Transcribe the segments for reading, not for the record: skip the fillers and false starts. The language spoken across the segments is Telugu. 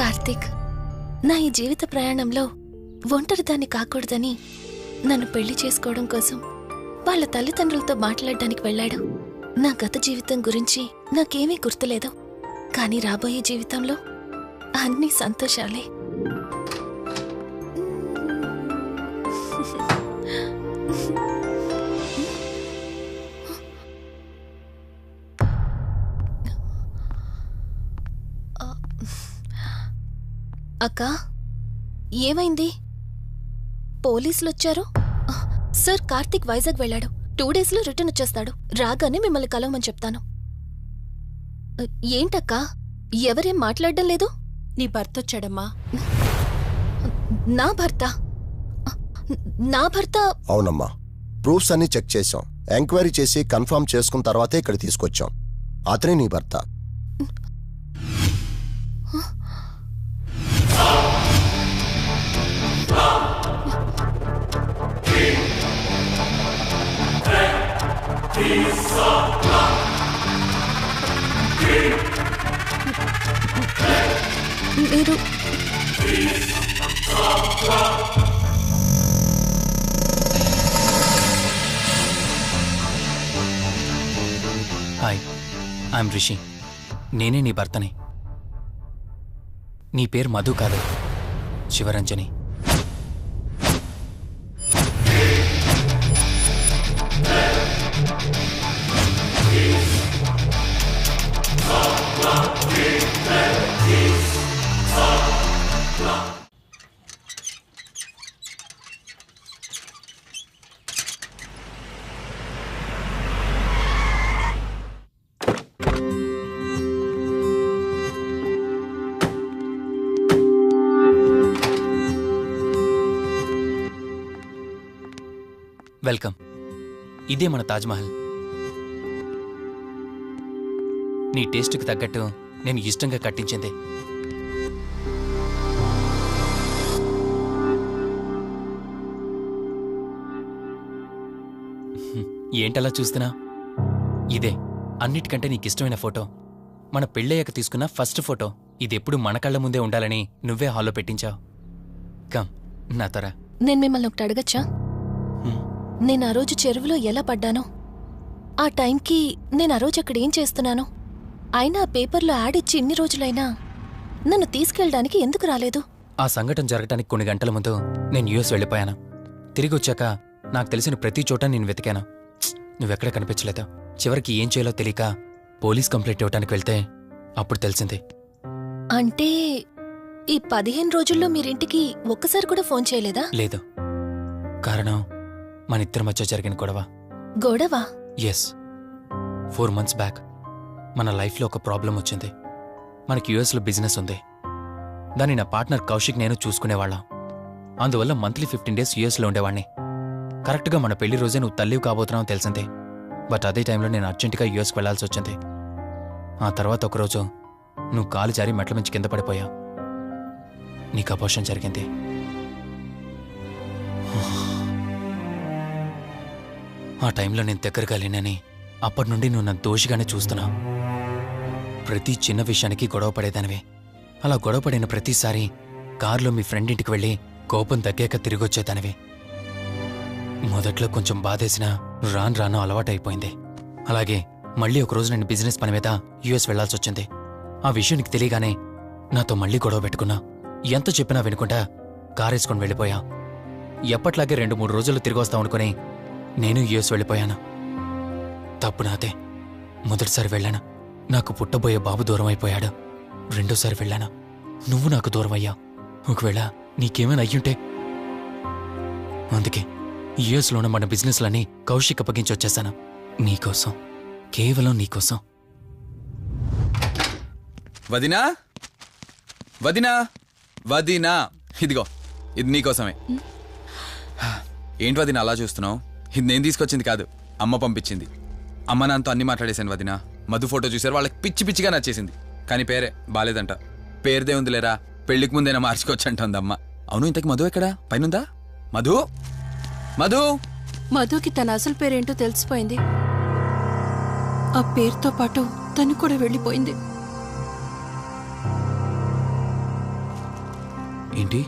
కార్తీక్, నా ఈ జీవిత ప్రయాణంలో ఒంటరిదాన్ని కాకూడదని నన్ను పెళ్లి చేసుకోవడం కోసం వాళ్ళ తల్లిదండ్రులతో మాట్లాడడానికి వెళ్ళాడు. నా గత జీవితం గురించి నాకేమీ గుర్తులేదు, కానీ రాబోయే జీవితంలో అన్ని సంతోషాలే. అక్కా, ఏమైంది? పోలీసులొచ్చారు. సార్, కార్తీక్ వైజాగ్ వెళ్ళాడు. 2 డేస్లో రిటర్న్ వచ్చేస్తాడు. రాగానే మిమ్మల్ని కలవమని చెప్తాను. ఏంటక్కా, ఎవరేం మాట్లాడడం లేదు? నీ భర్త వచ్చాడమ్మా. నా భర్త? నా భర్త? అవునమ్మా, ప్రూఫ్స్ అన్ని చెక్ చేశాం. ఎంక్వైరీ చేసి కన్ఫర్మ్ చేసుకున్న తర్వాతే ఇక్కడ తీసుకొచ్చాం. అతనే నీ భర్త. మీరు హాయ్, ఐఎమ్ రిషి. నేనే నీ భర్తని. నీ పేరు మధు కాదు, శివరంజని. వెల్కమ్. ఇదే మన తాజ్మహల్. నీ టేస్ట్కి తగ్గట్టు నేను ఇష్టంగా కట్టించింది. ఏంటలా చూస్తున్నా? ఇదే అన్నిటికంటే నీకిష్టమైన ఫోటో. మన పెళ్ళయ్యాక తీసుకున్న ఫస్ట్ ఫోటో. ఇదెప్పుడు మన కళ్ళ ముందే ఉండాలని నువ్వే హాల్లో పెట్టించావు. కమ్, నా తర. నేను మిమ్మల్ని ఒకటి అడగచ్చా? నేను ఆ రోజు చెరువులో ఎలా పడ్డానో, ఆ టైంకి నేను ఆ రోజు అక్కడ ఏం చేస్తున్నానో, అయినా ఆ పేపర్లో యాడ్ ఇచ్చి ఇన్ని రోజులైనా నన్ను తీసుకెళ్ళడానికి ఎందుకు రాలేదు? ఆ సంఘటన జరగటానికి కొన్ని గంటల ముందు నేను యుఎస్ వెళ్ళిపోయాను. తిరిగి వచ్చాక నాకు తెలిసిన ప్రతి చోట నేను వెతికాను. నువ్వెక్కడ కనిపించలేదు. చివరికి ఏం చేయాలో తెలియక పోలీస్ కంప్లైంట్ ఇవ్వడానికి వెళ్తే అప్పుడు తెలిసింది. అంటే ఈ 15 రోజుల్లో మీరింటికి ఒక్కసారి కూడా ఫోన్ చేయలేదా? లేదు. కారణం మన ఇద్దరి మధ్య జరిగిన గొడవ. గొడవ? ఎస్. 4 months బ్యాక్ మన లైఫ్లో ఒక ప్రాబ్లం వచ్చింది. మనకి యుఎస్లో బిజినెస్ ఉంది. దాన్ని నా పార్ట్నర్ కౌశిక్ నేను చూసుకునేవాళ్ళం. అందువల్ల మంత్లీ 15 days యుఎస్లో ఉండేవాణ్ణి. కరెక్ట్గా మన పెళ్లి రోజే నువ్వు తల్లివి కాబోతున్నావు తెలిసింది. బట్ అదే టైంలో నేను అర్జెంటుగా యుఎస్కి వెళ్లాల్సి వచ్చింది. ఆ తర్వాత ఒకరోజు నువ్వు కాలు జారి మెట్ల మించి కింద పడిపోయావు. నీకు అబార్షన్ జరిగింది. ఆ టైంలో నేను దగ్గరగా లేనని అప్పటి నుండి నువ్వు నన్ను దోషిగానే చూస్తున్నావు. ప్రతి చిన్న విషయానికి గొడవ పడేదానివి. అలా గొడవ పడిన ప్రతిసారి కారులో మీ ఫ్రెండ్ ఇంటికి వెళ్ళి కోపం తగ్గాక తిరిగొచ్చేదానివి. మొదట్లో కొంచెం బాధేసినా రాను రాను అలవాటైపోయింది. అలాగే మళ్ళీ ఒకరోజు నేను బిజినెస్ పని మీద యుఎస్ వెళ్లాల్సి వచ్చింది. ఆ విషయం నీకు తెలియగానే నాతో మళ్ళీ గొడవ పెట్టుకున్నా. ఎంత చెప్పినా వినుకుంటా కారేసుకొని వెళ్ళిపోయా. ఎప్పట్లాగే 2-3 రోజుల్లో తిరిగి వస్తామనుకుని నేను యుఎస్ వెళ్ళిపోయాను. తప్పు నాదే. మొదటిసారి వెళ్ళాను, నాకు పుట్టబోయే బాబు దూరం అయిపోయాడు. రెండోసారి వెళ్ళాను, నువ్వు నాకు దూరం అయ్యా. ఒకవేళ నీకేమైనా అయ్యుంటే. అందుకే యుఎస్లోనే మన బిజినెస్లన్నీ కౌశిక్ అప్పగించి వచ్చేసాను. నీకోసం, కేవలం నీకోసం. వదినా, వదినా, వదినా, ఇదిగో ఇది నీకోసమే. ఏంటి వదినా అలా చూస్తున్నావు? ఇది నేను తీసుకొచ్చింది కాదు, అమ్మ పంపించింది. అమ్మ నాన్నతో అన్ని మాట్లాడేశాను వదినా. మధు ఫోటో చూశారు, వాళ్ళకి పిచ్చి పిచ్చిగా నచ్చేసింది. కానీ పేరే బాలేదంట. పేరుదే ఉంది లేరా, పెళ్లికి ముందైనా మార్చుకోవచ్చంటుంది అమ్మ. అవును, ఇంతకి మధు ఎక్కడా? పైనుందా? మధు, మధు. మధుకి తన అసలు పేరేంటో తెలిసిపోయింది. ఆ పేరుతో పాటు తను కూడా వెళ్ళిపోయింది. ఏంటి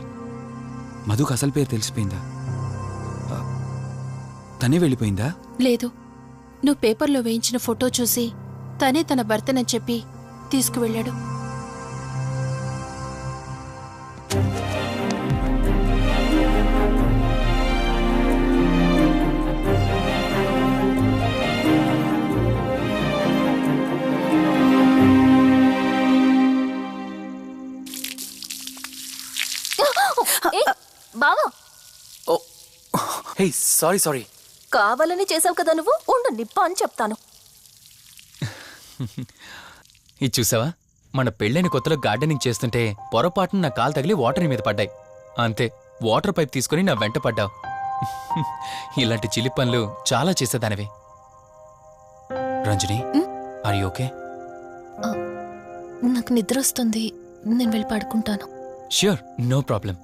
మధుకు అసలు పేరు తెలిసిపోయిందా? తనే వెళ్ళిపోయిందా? లేదు, నువ్వు పేపర్లో వేయించిన ఫోటో చూసి తనే తన భర్తనని చెప్పి తీసుకువెళ్ళాడు. బావా, ఓ హే సారీ కావాలని చేసావు కదా నువ్వు. ఉండు, నిప్ప అని చెప్తాను. ఇది చూసావా, మన పెళ్ళైన కొత్తలో గార్డెనింగ్ చేస్తుంటే పొరపాటున నా కాలు తగిలి వాటర్ మీద పడ్డాయి. అంతే, వాటర్ పైప్ తీసుకుని నా వెంట పడ్డావు. ఇలాంటి చిలి పనులు చాలా చేసేదానివి. Ranjani, are you okay? నాకు నిద్ర వస్తుంది, నేను వెళ్ళి పడుకుంటాను. Sure, no problem.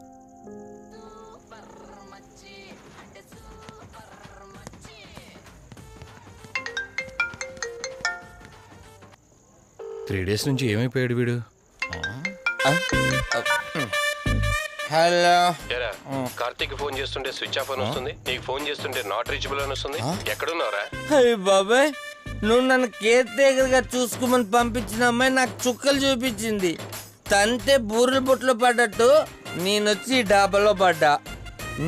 Three days నుంచి ఏమైపోయాడు వీడు? హలో, కార్తీక్ ఫోన్ చేస్తుంటే స్విచ్ ఆఫ్ అని వస్తుంది, నీకు ఫోన్ చేస్తుంటే నాట్ రీచబుల్ అని వస్తుంది. ఎక్కడున్నారా? అయ్య బాబాయ్, నువ్వు నన్ను కేర్ టేకర్గా చూసుకోమని పంపించిన అమ్మాయి నాకు చుక్కలు చూపించింది. తంతే బూరెల బుట్టలో పడ్డట్టు నేనొచ్చి డాబాలో పడ్డా.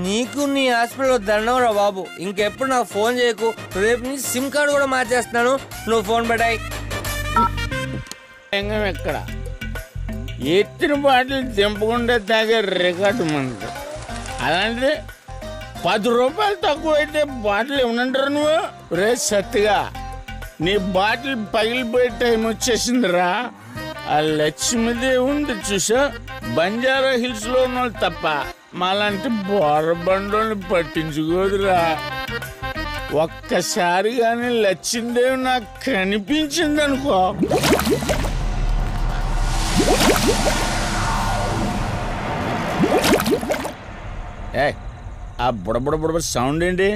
నీకు నీ హాస్పిటల్లో దండం రా బాబు. ఇంకెప్పుడు నాకు ఫోన్ చేయకు. రేపు నీ సిమ్ కార్డు కూడా మార్చేస్తున్నాను. నువ్వు ఫోన్ పెట్టాయి. ఎక్కడ ఎత్తిన బాటిల్ దింపకుండా తాగే రికార్డు మనకు. అలాంటిది 10 రూపాయలు తక్కువ అయితే బాటిల్ ఏమనంటారు నువ్వు? రే సత్తిగా, నీ బాటిల్ పగిలిపోయే టైం వచ్చేసిందిరా. ఆ లక్ష్మీదేవి ఉంది చూసా, బంజారా హిల్స్ లో ఉన్న వాళ్ళు తప్ప మాలాంటి బోరబండోని పట్టించుకోదురా. ఒక్కసారి కానీ లక్ష్మీదేవి నాకు కనిపించింది అనుకో, ఏ ఆ బుడబుడ సౌండ్ ఏంటి?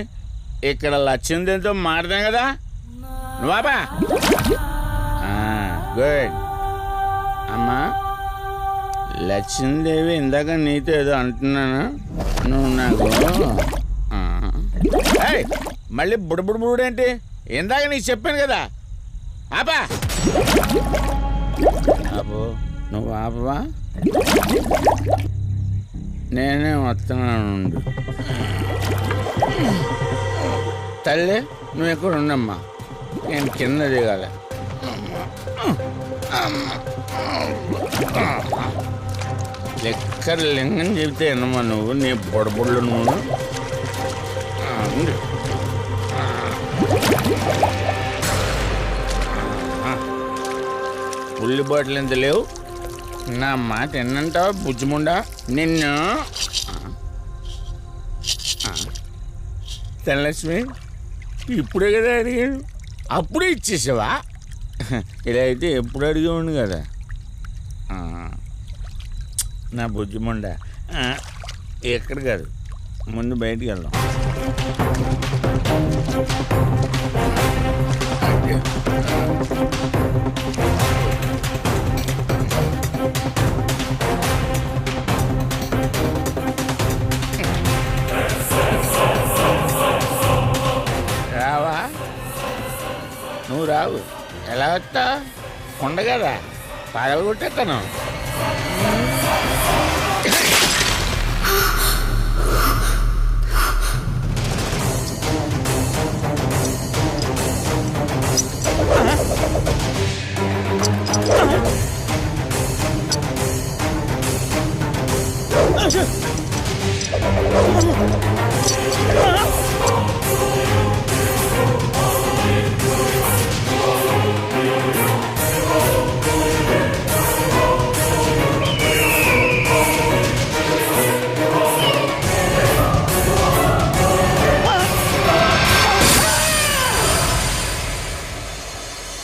ఇక్కడ లక్ష్మీదేవితో మారుతాం కదా నువ్వాబా. గుడ్ అమ్మా. లక్ష్మీదేవి ఇందాక నీతో ఏదో అంటున్నాను, నువ్వు నాకు మళ్ళీ బుడబుడేంటి? ఇందాక నీకు చెప్పాను కదా ఆపా. అబ్బో, నువ్వు ఆపవా? నేనే వస్తున్నాను. తల్లి, నువ్వు ఎక్కడ ఉండమ్మా, నేను కింద దిగాలి. ఎక్కడ లింగం చెబితే ఎన్నమ్మా నువ్వు, నీ పొడబుళ్ళు నువ్వు. ఉల్లి బాటిల్ ఎంత లేవు? నా మాట ఎన్నంటావా బుజ్జిముండా నిన్ను? ధనలక్ష్మి, ఇప్పుడే కదా అడిగాడు, అప్పుడే ఇచ్చేసావా? ఇలా అయితే ఎప్పుడు అడిగేవాడు కదా నా బుజ్జిముండా. ఎక్కడ కాదు, ముందు బయటికి వెళ్దాం. రావా? నువ్వు రావు, ఎలా వస్తా? కొండ కదా, పగలగొట్టేస్తాను.